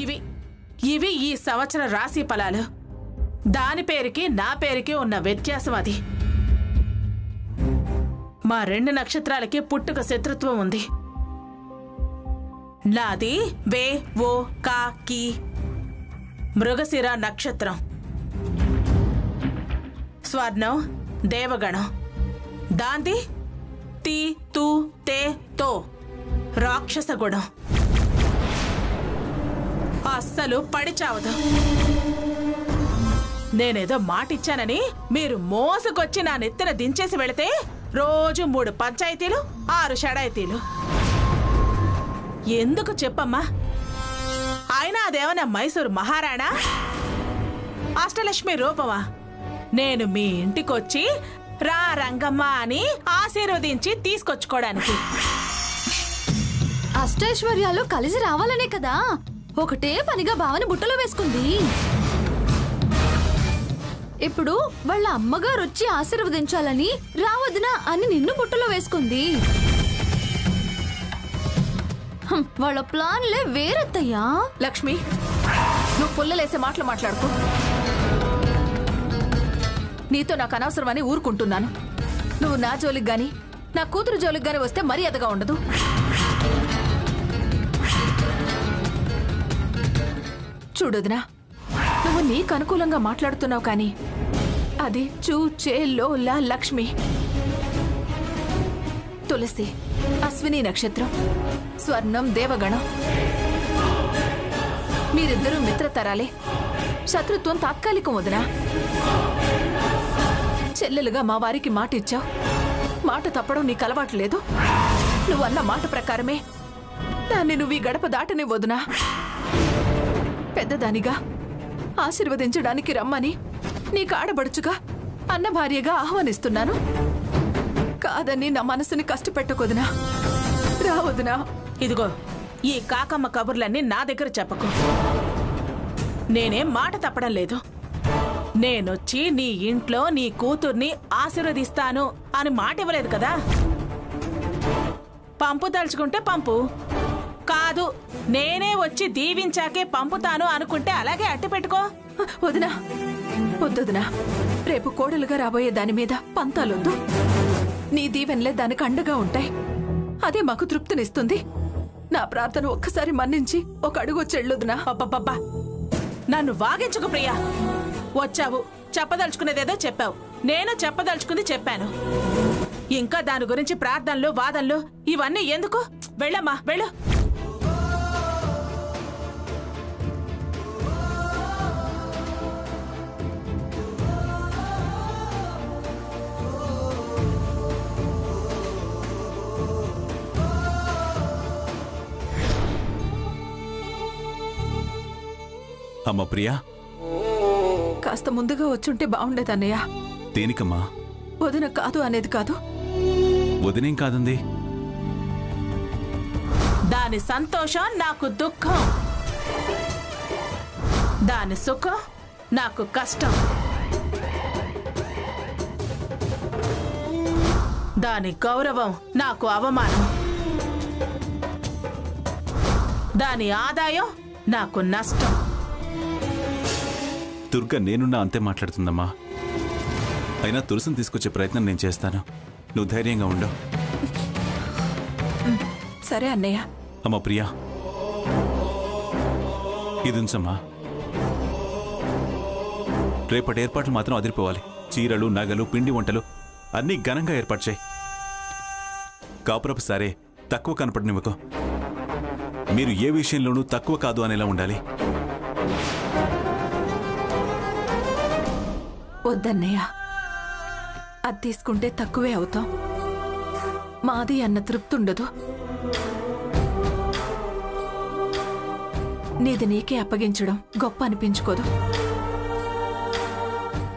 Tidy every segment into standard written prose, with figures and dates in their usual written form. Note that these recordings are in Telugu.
ఇవి ఇవి ఈ సంవత్సరం రాశి ఫలాలు. దాని పేరుకి నా పేరుకి ఉన్న వ్యత్యాసం అది. మా 2 నక్షత్రాలకి పుట్టుక శత్రుత్వం ఉంది. నాది వే ఓ కా కి మృగశిర నక్షత్రం. స్వర్ణం దేవగణం. దాంది తి తు తే తో రాక్షస గుణం. అస్సలు పడిచావదు. నేనేదో మాటిచ్చానని మీరు మోసుకొచ్చి నా నెత్తిన దించేసి వెళితే రోజు 3 పంచాయతీలు 6 షడాయితీలు. ఎందుకు చెప్పమ్మా? అయినా అదేమన్నా మైసూరు మహారాణా, అష్టలక్ష్మి రూపమా? నేను మీ ఇంటికొచ్చి రా రంగమ్మ అని ఆశీర్వదించి తీసుకొచ్చుకోవడానికి. అష్టైశ్వర్యాలు కలిసి రావాలనే కదా ఒకటే పనిగా భావన బుట్టలో వేసుకుంది. ఇప్పుడు వాళ్ళ అమ్మగారు వచ్చి ఆశీర్వదించాలని రావద్దునా అని నిన్ను బుట్టలో వేసుకుంది. వాళ్ళ ప్లాన్లే వేరెత్తయ్యా. లక్ష్మి, నువ్వు పుల్లలేసే మాటలు మాట్లాడుకో. నీతో నాకు అనవసరమని ఊరుకుంటున్నాను. నువ్వు నా జోలికి గాని నా కూతురు జోలికి గాని వస్తే మర్యాదగా ఉండదు. చూడొదినా, నువ్వు నీకు అనుకూలంగా మాట్లాడుతున్నావు కానీ అది చూ చే లోలా లక్ష్మి. తులసి అశ్విని నక్షత్రం, స్వర్ణం దేవగణం. మీరిద్దరూ మిత్రతరాలే. శత్రుత్వం తాత్కాలికం వదినా. చెల్లెలుగా మా వారికి మాట ఇచ్చావు. మాట తప్పడం నీకు అలవాటు లేదు. నువ్వన్న మాట ప్రకారమే దాన్ని నువ్వు ఈ గడప దాటని వదునా. పెద్దదానిగా ఆశీర్వదించడానికి రమ్మని నీకు ఆడబడుచుగా అన్న భార్యగా ఆహ్వానిస్తున్నాను. కాదని నా మనసుని కష్టపెట్టకొదునా. రావదునా. ఇదిగో, ఈ కాకమ్మ కబుర్లన్నీ నా దగ్గర చెప్పకు. నేనేం మాట తప్పడం లేదు. నేనొచ్చి నీ ఇంట్లో నీ కూతుర్ని ఆశీర్వదిస్తాను అని మాట ఇవ్వలేదు కదా. పంపు తలుచుకుంటే పంపు, కాదు నేనే వచ్చి దీవించాకే పంపుతాను అనుకుంటే అలాగే అట్టి పెట్టుకో. వదినా, వద్దొదినా. రేపు కోడలుగా రాబోయే దాని మీద పంతాలొద్దు. నీ దీవెనలే దానికి అండగా ఉంటాయి. అదే మాకు తృప్తినిస్తుంది. నా ప్రార్థన ఒక్కసారి మన్నించి ఒక అడుగు చెళ్ళొదినా. అబ్బబ్బబ్బా, నన్ను వాగించుకు ప్రియా. వచ్చావు, చెప్పదలుచుకునేదేదో చెప్పావు. నేను చెప్పదలుచుకుంది చెప్పాను. ఇంకా దాని గురించి ప్రార్థనలు వాదనలు ఇవన్నీ ఎందుకు? వెళ్ళమ్మా, వెళ్ళు. అమ్మ ప్రియా, కాస్త ముందుగా వచ్చుంటే బాగుండేదన్నయ్య. దేనికమ్మా? వదిన కాదు అనేది కాదు. వదినేం కాదండి. దాని సంతోషం నాకు దుఃఖం, దాని సుఖం నాకు కష్టం, దాని గౌరవం నాకు అవమానం, దాని ఆదాయం నాకు నష్టం. దుర్గ నేనున్నా అంతే మాట్లాడుతుందమ్మా. అయినా తులసిని తీసుకొచ్చే ప్రయత్నం నేను చేస్తాను. నువ్వు ధైర్యంగా ఉండవు. సరే అన్నయ్య. అమ్మ ప్రియా, ఇది ఉంచమ్మా. రేపటి ఏర్పాట్లు మాత్రం అదిరిపోవాలి. చీరలు, నగలు, పిండి వంటలు అన్నీ ఘనంగా ఏర్పాటు చేయి. కాపురపు సరే తక్కువ కనపడనివ్వకు. మీరు ఏ విషయంలోనూ తక్కువ కాదు అనేలా ఉండాలి. వద్దన్నయ్య, అది తీసుకుంటే తక్కువే అవుతాం. మాది అన్న తృప్తి ఉండదు. నీది నీకే అప్పగించడం గొప్ప అనిపించుకోదు.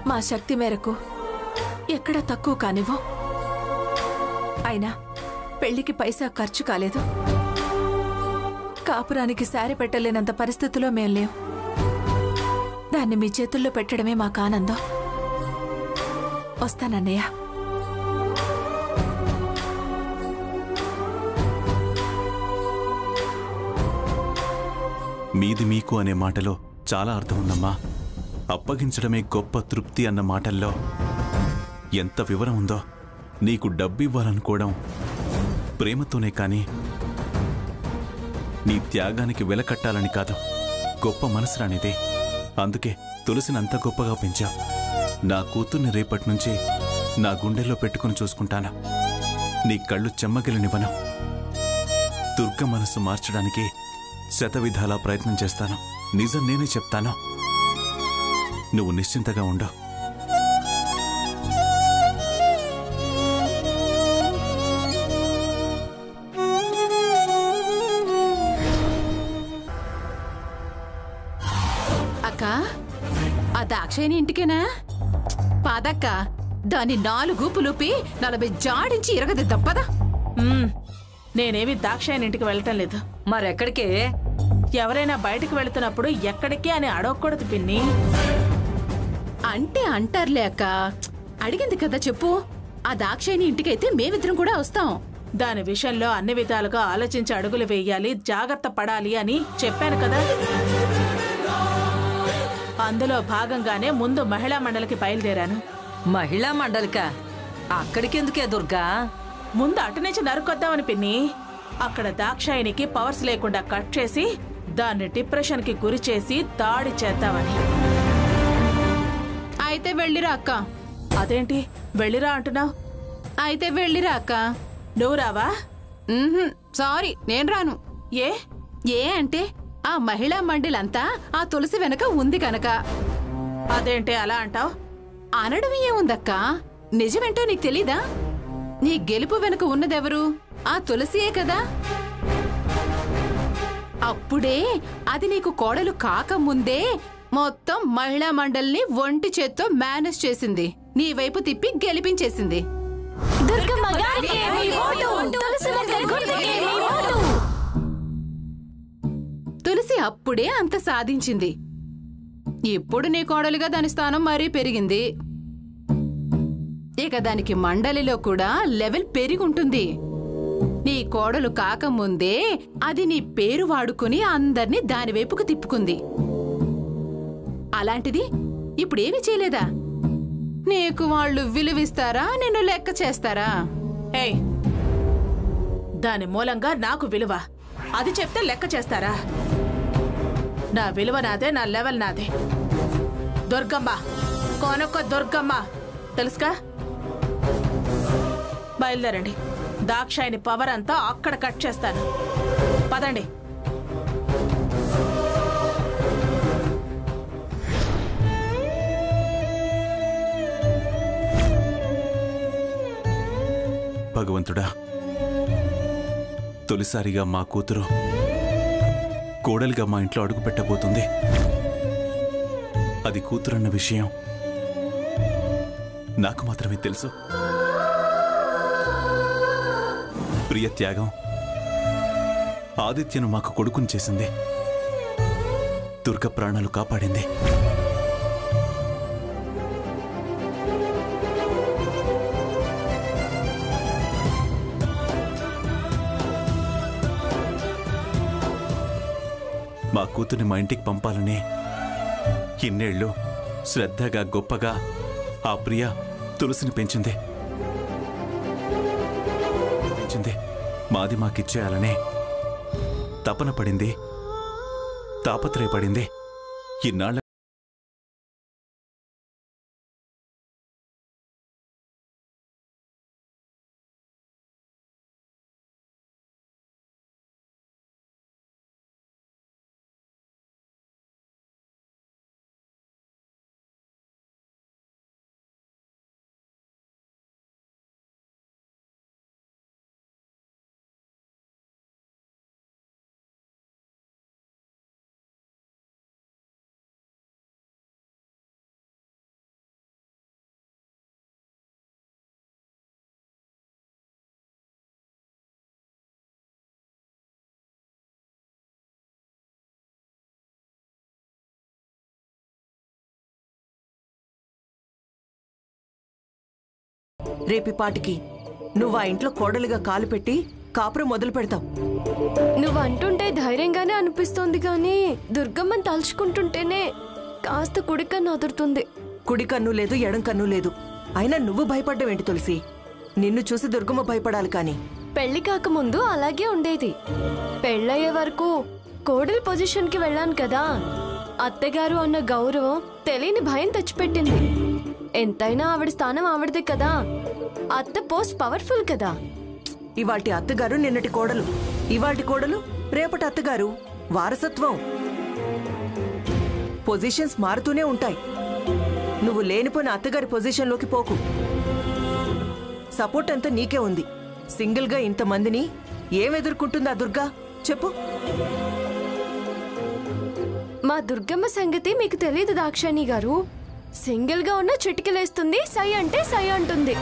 మా శక్తి మేరకు ఎక్కడా తక్కువ కానివ్వు. అయినా పెళ్లికి పైసా ఖర్చు కాలేదు. కాపురానికి సారి పెట్టలేనంత పరిస్థితిలో మేం లేం. దాన్ని మీ చేతుల్లో పెట్టడమే మాకు ఆనందం. వస్తానన్నయ్య. మీది మీకు అనే మాటలో చాలా అర్థం ఉందమ్మా. అప్పగించడమే గొప్ప తృప్తి అన్న మాటల్లో ఎంత వివరం ఉందో. నీకు డబ్బు ఇవ్వాలనుకోవడం ప్రేమతోనే కానీ నీ త్యాగానికి వెలకట్టాలని కాదు. గొప్ప మనసు రానిదే. అందుకే తులసినంత గొప్పగా పెంచా. నా కూతుర్ని రేపటి నుంచి నా గుండెల్లో పెట్టుకుని చూసుకుంటాను. నీ కళ్ళు చెమ్మగిలనివ్వను. దుర్గ మనసు మార్చడానికి శతవిధాలా ప్రయత్నం చేస్తాను. నిజం నేనే చెప్తాను. నువ్వు నిశ్చింతగా ఉండు. అక్క, ఆ దాక్షాయని ఇంటికేనా? పాదక్క, దాని 4 పులుపి 40 జాడించి ఇరగదిద్దాం పద. నేనేమి దాక్షాయని ఇంటికి వెళ్ళటం లేదు. మరెక్కడికే? ఎవరైనా బయటికి వెళుతున్నప్పుడు ఎక్కడికి అని అడగకూడదు పిన్ని. అంటే అంటారులే అక్క. అడిగింది కదా చెప్పు. ఆ దాక్షాయని ఇంటికైతే మేమిద్దరం కూడా వస్తాం. దాని విషయంలో అన్ని విధాలుగా ఆలోచించి అడుగులు వేయాలి, జాగ్రత్త పడాలి అని చెప్పాను కదా. అందులో భాగంగానే ముందు మహిళా మండలికి బయలుదేరాను. మహిళా మండలికా? అక్కడికెందుకే దుర్గా? ముందు అటు నుంచి నరుకొద్దామని పిన్ని. అక్కడ దాక్షాయినికి పవర్స్ లేకుండా కట్ చేసి దాన్ని డిప్రెషన్ కి గురి చేసి దాడి చేద్దామని. అయితే వెళ్ళిరా అక్క. అదేంటి వెళ్ళిరా అంటున్నావు? అయితే వెళ్ళిరా అక్క. నువ్వు రావా? సారీ, నేను రాను. ఏ ఏ అంటే ఆ మహిళా మండలంతా ఆ తులసి వెనక ఉంది కనుక. అదేంటి అలా అంటావు? అనడం ఏముందక్క, నిజమేంటో నీకు తెలీదా? నీ గెలుపు వెనుక ఉన్నదెవరు? ఆ తులసియే కదా. అప్పుడే అది నీకు కోడలు కాకముందే మొత్తం మహిళా మండలిని ఒంటి చేత్తో మేనేజ్ చేసింది. నీ వైపు తిప్పి గెలిపించేసింది. తులసి అప్పుడే అంత సాధించింది. ఇప్పుడు నీ కోడలుగా దాని స్థానం మరీ పెరిగింది. ఇక దానికి మండలిలో కూడా లెవెల్ పెరిగుంటుంది. నీ కోడలు కాకముందే అది నీ పేరు వాడుకుని అందర్నీ దాని వైపుకు తిప్పుకుంది. అలాంటిది ఇప్పుడేమీ చేయలేదా? నీకు వాళ్ళు విలువిస్తారా, నిన్ను లెక్క చేస్తారా? ఏయ్, దాని మూలంగా నాకు విలువ, అది చెప్తే లెక్క చేస్తారా? నా విలువ నాదే, నా లెవెల్ నాదే. దుర్గమ్మ, కోనొక్క దుర్గమ్మ, తెలుసుగా? బయలుదేరండి. దాక్షాయిని పవర్ అంతా అక్కడ కట్ చేస్తాను. పదండి. భగవంతుడా, తొలిసారిగా మా కూతురు కోడలిగా మా ఇంట్లో అడుగు పెట్టబోతుంది. అది కూతురన్న విషయం నాకు మాత్రమే తెలుసు. ప్రియ త్యాగం ఆదిత్యను మాకు కొడుకుని చేసింది. దుర్గ ప్రాణాలు కాపాడింది. మా కూతుర్ని మా ఇంటికి పంపాలని ఇన్నేళ్లు శ్రద్ధగా గొప్పగా ఆ ప్రియ తులసిని పెంచింది. మాది మాకిచ్చేయాలనే తపన పడింది, తాపత్రయపడింది. ఇన్నాళ్ళ రేపిపాటికి నువ్వు ఆ ఇంట్లో కోడలిగా కాలు పెట్టి కాపురం మొదలు పెడతాం. నువ్వు అంటుంటే ధైర్యంగానే అనిపిస్తోంది కానీ దుర్గమ్మని తలుచుకుంటుంటేనే కాస్త కుడికన్ను అదురుతుంది. కుడి కన్ను లేదు, ఎడం కన్ను లేదు. అయినా నువ్వు భయపడ్డవేంటి తులసి? నిన్ను చూసి దుర్గమ్మ భయపడాలి కాని. పెళ్లి కాకముందు అలాగే ఉండేది. పెళ్ళయ్యే వరకు కోడలి పొజిషన్కి వెళ్ళాను కదా, అత్తగారు అన్న గౌరవం తెలియని భయం తెచ్చిపెట్టింది. ఎంతైనా ఆవిడ స్థానం ఆవిడదే కదా, అత్త పోస్ట్ పవర్ఫుల్ కదా. ఇవాల్టి అత్తగారు నిన్నటి కోడలు, ఇవాల్టి కోడలు రేపటి అత్తగారు. వారసత్వం. పొజిషన్స్ మారుతూనే ఉంటాయి. నువ్వు లేనిపోయిన అత్తగారి పొజిషన్లోకి పోకు. సపోర్ట్ అంతా నీకే ఉంది. సింగిల్ గా ఇంతమందిని ఏం ఎదుర్కొంటుందా దుర్గా చెప్పు? మా దుర్గమ్మ సంగతి మీకు తెలియదు దాక్షాణి గారు. సింగిల్ గా ఉన్న చిటికలేస్తుంది, సై అంటే సై అంటుంది.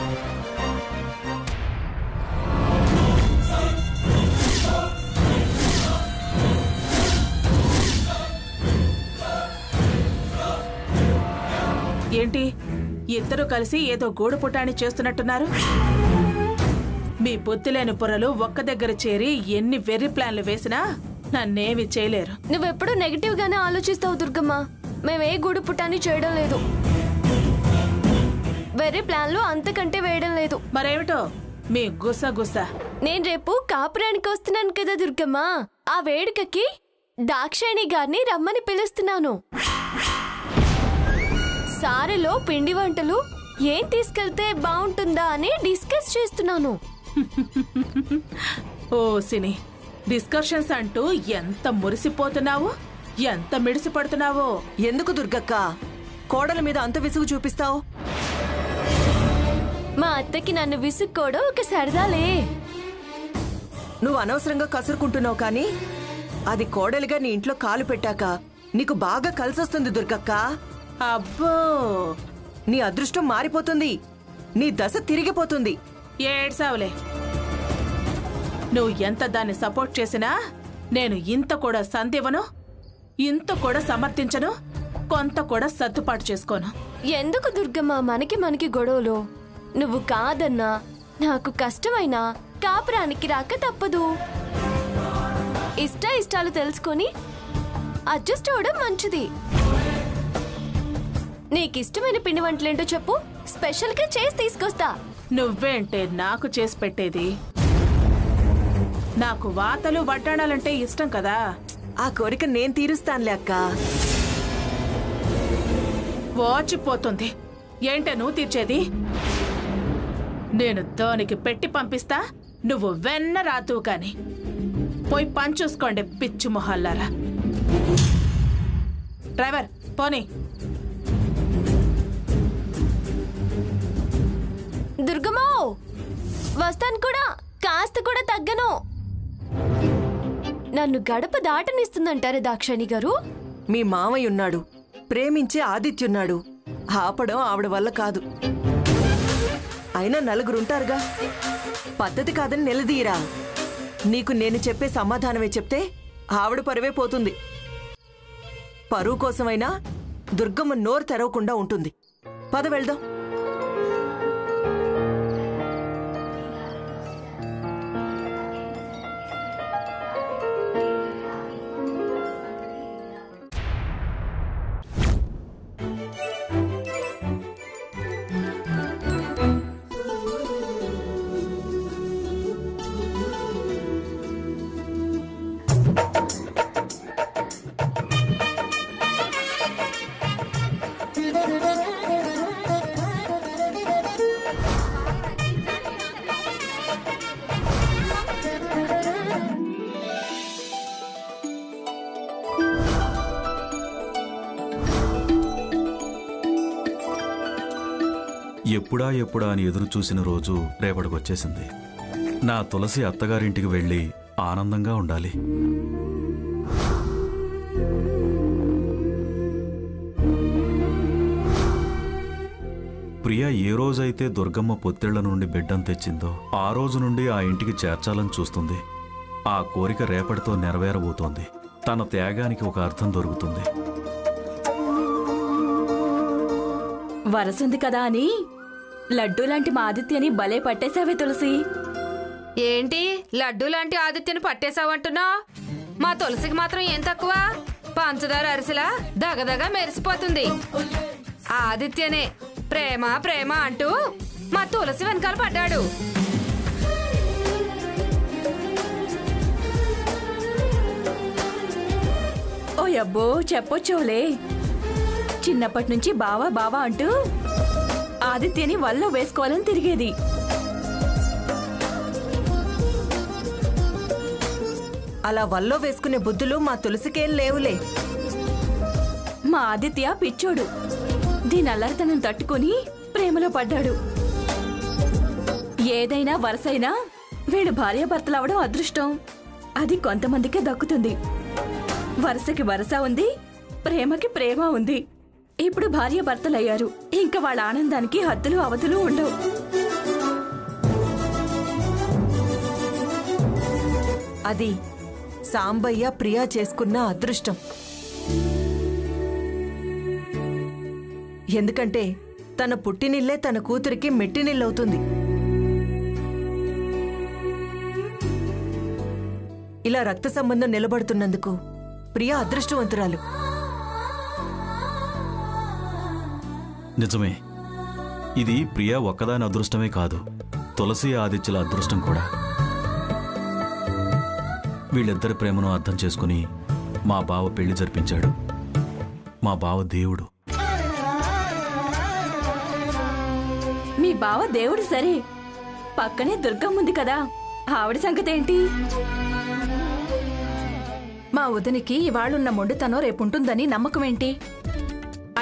ఏంటి ఇద్దరు కలిసి ఏదో గూడు పుటాణి చేస్తున్నట్టున్నారు? మీ బుద్ధిలేని పొరలు ఒక్క దగ్గర చేరి ఎన్ని వెర్రి ప్లాన్లు వేసినా నన్నేమి చేయలేరు. నువ్వెప్పుడు నెగటివ్ గానే ఆలోచిస్తావు దుర్గమ్మ. మేమే గూడు పుటాన్ని చేయడం లేదు, వేరే ప్లాన్లు అంతకంటే వేయడం లేదు. మరేమిటో మీ గుస గుస. నేను రేపు కాపురానికి వస్తున్నాను కదా దుర్గమ్మ, ఆ వేడుకకి దాక్షాయణి గారిని రమ్మని పిలుస్తున్నాను. సారెలో పిండి వంటలు ఏం తీసుకెళ్తే బాగుంటుందా అని డిస్కస్ చేస్తున్నాను. ఓ సిని, డిస్కషన్స్ అంటూ ఎంత మురిసిపోతున్నావో, ఎంత మిడిసిపడుతున్నావో. ఎందుకు దుర్గక్క కోడల మీద అంత విసుగు చూపిస్తావు? మా అత్తకి నన్ను విసుక్కోవడం ఒక సరదాలే. నువ్వు అనవసరంగా కసురుకుంటున్నావు కానీ అది కోడలిగా నీ ఇంట్లో కాలు పెట్టాక నీకు బాగా కలిసొస్తుంది దుర్గక్క. అబ్బో, నీ అదృష్టం మారిపోతుంది, నీ దశ తిరిగిపోతుంది. ఏడ్సావులే. నువ్వు ఎంత దాన్ని సపోర్ట్ చేసినా నేను ఇంత కూడా సంధివను, ఇంత కూడా సమర్థించను, కొంత కూడా సర్దుపాటు చేసుకోను. ఎందుకు దుర్గమ్మ మనకి గొడవలు? నువ్వు కాదన్నా నాకు కష్టమైనా కాపురానికి రాక తప్పదు. ఇష్టాలు తెలుసుకొని అడ్జస్ట్ అవడం మంచిది. నీకిష్టమైన పిండి వంటలేంటో చెప్పు, స్పెషల్ గా చేసి తీసుకొస్తా. నువ్వేంటే నాకు చేసి పెట్టేది? నాకు వాతలు వడ్డాణాలంటే ఇష్టం కదా. ఆ కోరిక నేను తీరుస్తానులే అక్క. వాచిపోతుంది. ఏంటే నువ్వు తీర్చేది? నేను దానికి పెట్టి పంపిస్తా, నువ్వు వెన్న రాతూ కాని. పోయి పని చూసుకోండి పిచ్చి మొహల్లారా. డ్రైవర్ పోనీ. దుర్గమ్మో వస్తాను కూడా, కాస్త కూడా తగ్గను. నన్ను గడప దాటనిస్తుందంటారే దాక్షాణి గారు. మీ మామయ్య ఉన్నాడు, ప్రేమించే ఆదిత్యున్నాడు. ఆపడం ఆవిడ వల్ల కాదు. అయినా నలుగురుంటారుగా, పద్ధతి కాదని నిలదీయరా. నీకు నేను చెప్పే సమాధానమే చెప్తే ఆవిడ పరువే పోతుంది. పరువు కోసమైనా దుర్గమ్మ నోరు తెరవకుండా ఉంటుంది. పద వెళ్దాం. ఎప్పుడా అని ఎదురు చూసిన రోజు రేపటికొచ్చేసింది. నా తులసి అత్తగారింటికి వెళ్ళి ఆనందంగా ఉండాలి. ప్రియ ఏ రోజైతే దుర్గమ్మ పొత్తిళ్ల నుండి బిడ్డను తెచ్చిందో ఆ రోజు నుండి ఆ ఇంటికి చేర్చాలని చూస్తుంది. ఆ కోరిక రేపటితో నెరవేరబోతోంది. తన త్యాగానికి ఒక అర్థం దొరుకుతుంది. వరసుంది కదా అని లడ్డూ లాంటి మా ఆదిత్యని భలే పట్టేశావే తులసి. ఏంటి లడ్డూ లాంటి ఆదిత్యను పట్టేశావంటున్నా? మా తులసికి మాత్రం ఏం తక్కువ? పంచదార అరిసెలా దగదగ మెరిసిపోతుంది. ఆదిత్యనే ప్రేమ ప్రేమ అంటూ మా తులసి వెనకాల పడ్డాడు. ఓ అబ్బో చెప్పొచ్చోలే. చిన్నప్పటి నుంచి బావా బావా అంటూ ఆదిత్యని వల్ల వేసుకోవాలని తిరిగేది. అలా వల్లో వేసుకునే బుద్ధులు మా తులసికేం లేవులే. మా ఆదిత్య పిచ్చోడు. దీని అల్లరితనం తట్టుకుని ప్రేమలో పడ్డాడు. ఏదైనా వరసైనా వీడు భార్యాభర్తలు అవడం అదృష్టం. అది కొంతమందికే దక్కుతుంది. వరసకి వరస ఉంది, ప్రేమకి ప్రేమ ఉంది. ఇప్పుడు భార్యాభర్తలయ్యారు. ఇంకా వాళ్ళ ఆనందానికి హద్దులు అవధులు ఉండవు. అది సాంబయ్య ప్రియా చేసుకున్న అదృష్టం. ఎందుకంటే తన పుట్టినిల్లే తన కూతురికి మెట్టినిల్లవుతుంది. ఇలా రక్త సంబంధం నిలబడుతున్నందుకు ప్రియా అదృష్టవంతురాలు. నిజమే. ఇది ప్రియా ఒక్కదాని అదృష్టమే కాదు, తులసి ఆదిత్యుల అదృష్టం కూడా. వీళ్ళిద్దరి ప్రేమను అర్థం చేసుకుని మా బావ పెళ్లి జరిపించాడు. మా బావ దేవుడు. మీ బావ దేవుడు సరే, పక్కనే దుర్గమ్మ ఉంది కదా, ఆవిడ సంగతి ఏంటి? మా వదినికి ఇవాళున్న మొండితనం రేపుంటుందని నమ్మకం ఏంటి?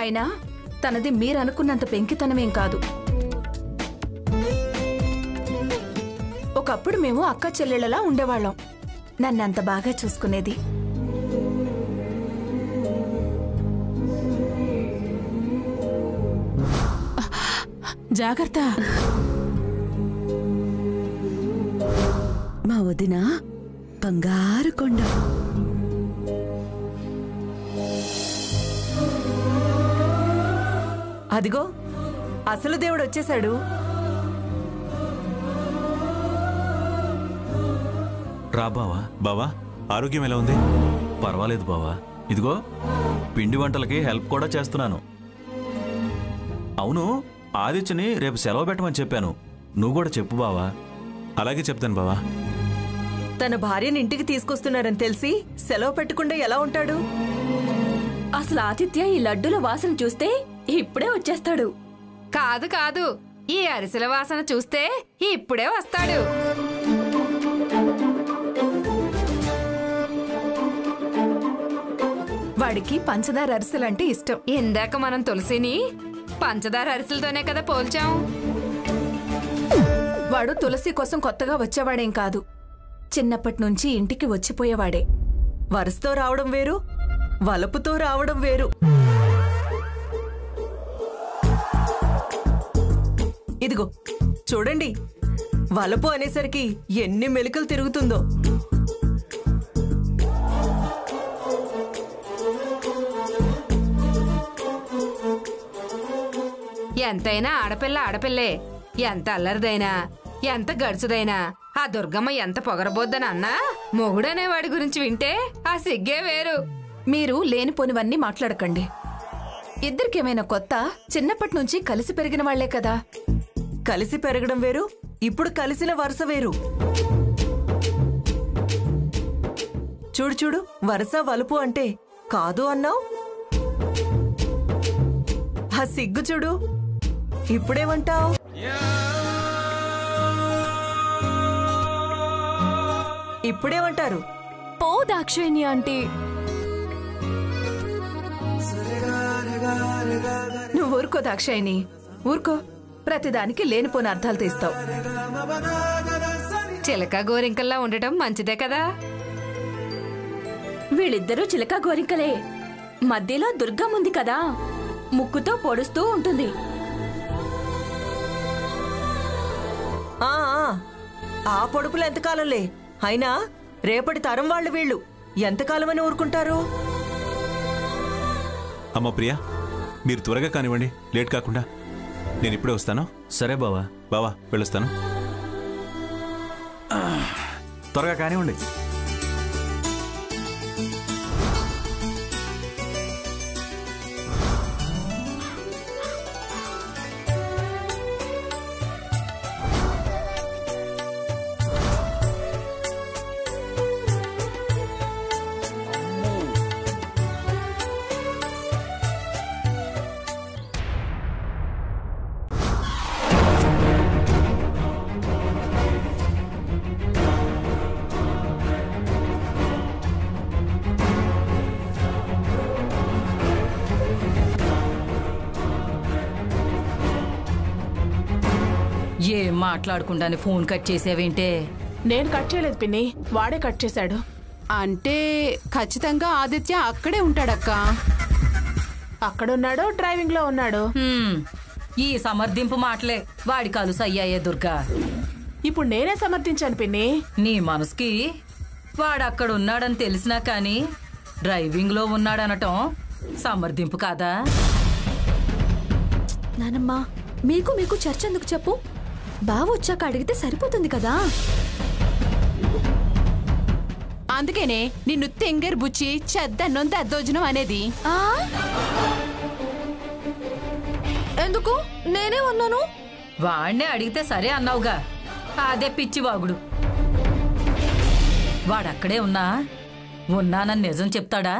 అయినా తనది మీరనుకున్నంత పెంకితనమేం కాదు. ఒకప్పుడు మేము అక్క చెల్లెళ్ళలా ఉండేవాళ్ళం. నన్నంత బాగా చూసుకునేది. జాగ్రత్త. మా వదిన బంగారు కొండ. అదిగో అసలు దేవుడు వచ్చేశాడు. రా బావా. బావా, ఆరోగ్యం ఎలా ఉంది? పర్వాలేదు బావా. ఇదిగో పిండి వంటలకి హెల్ప్ కూడా చేస్తున్నాను. అవును, ఆదిత్యని రేపు సెలవు పెట్టమని చెప్పాను. నువ్వు కూడా చెప్పు బావా. అలాగే చెప్తాను బావా. తన భార్యని ఇంటికి తీసుకొస్తున్నారని తెలిసి సెలవు పెట్టకుండా ఎలా ఉంటాడు? అసలు ఆదిత్య ఈ లడ్డూల వాసన చూస్తే ఇప్పుడే వచ్చేస్తాడు. కాదు కాదు, ఈ అరిసెల వాసన చూస్తే ఇప్పుడే వస్తాడు. వాడికి పంచదార అరిసెలంటే ఇష్టం. ఇందాక మనం తులసిని పంచదార అరిసెలతోనే కదా పోల్చాం. వాడు తులసి కోసం కొత్తగా వచ్చేవాడేం కాదు. చిన్నప్పటి నుంచి ఇంటికి వచ్చిపోయేవాడే. వరుసతో రావడం వేరు, వలపుతో రావడం వేరు. ఇదిగో చూడండి, వలపు అనేసరికి ఎన్ని మెలికలు తిరుగుతుందో. ఎంతైనా ఆడపిల్ల ఆడపిల్లే. ఎంత అల్లరిదైనా, ఎంత గడుచుదైనా, ఆ దుర్గమ్మ ఎంత పొగరబోద్దని అన్నా మొగుడనేవాడి గురించి వింటే ఆ సిగ్గే వేరు. మీరు లేనిపోనివన్నీ మాట్లాడకండి. ఇద్దరికేమైనా కొత్త? చిన్నప్పటి నుంచి కలిసి పెరిగిన వాళ్లే కదా. కలిసి పెరగడం వేరు, ఇప్పుడు కలిసిన వరుస వేరు. చూడు చూడు, వరుస వలుపు అంటే కాదు అన్నావు. ఆ సిగ్గు చూడు, ఇప్పుడేమంటావు? ఇప్పుడేమంటారు? పో దాక్షాయిని ఆంటీ. నువ్వు ఊరుకో దాక్షాయిని, ఊరుకో. ప్రతిదానికి లేనిపోని అర్థాలు తీస్తావు. చిలక గోరింకల్లా ఉండటం మంచిదే కదా. వీళ్ళిద్దరూ చిలక గోరింకలే. మధ్యలో దుర్గమ్మ ఉంది కదా, ముక్కుతో పొడుస్తూ ఉంటుంది. ఆ ఆ పొడుపులు ఎంతకాలంలే. అయినా రేపటి తరం వాళ్ళు వీళ్ళు ఎంతకాలమని ఊరుకుంటారు? అమ్మ ప్రియా, మీరు త్వరగా కానివ్వండి, లేట్ కాకుండా. నేను ఇప్పుడే వస్తాను. సరే బావా. బావా వెళ్ళొస్తాను. త్వరగా కానివ్వండి. ఏం మాట్లాడకుండానే ఫోన్ కట్ చేసావేంటే? నేను కట్ చేయలేదు పిన్ని, వాడే కట్ చేశాడు. అంటే ఖచ్చితంగా ఆదిత్య అక్కడే ఉంటాడక్క. అక్కడున్నాడో డ్రైవింగ్ లో ఉన్నాడో. ఈ సమర్థింపు మాటలే వాడి కలుసు అయ్యాయే దుర్గా. ఇప్పుడు నేనే సమర్థించాను పిన్ని. నీ మనసుకి వాడక్కడున్నాడని తెలిసినా కానీ డ్రైవింగ్ లో ఉన్నాడనటం సమర్థింపు కాదా? నానమ్మా, మీకు చర్చ ఎందుకు చెప్పు? బావ వచ్చాక అడిగితే సరిపోతుంది కదా. అందుకేనే నిన్ను తెంగర్ బుచ్చి చెద్దన్నం దద్దోజనం అనేది. ఎందుకు? నేనే ఉన్నాను. వాడినే అడిగితే సరే అన్నావుగా, అదే పిచ్చివాగుడు. వాడక్కడే ఉన్నానని నిజం చెప్తాడా?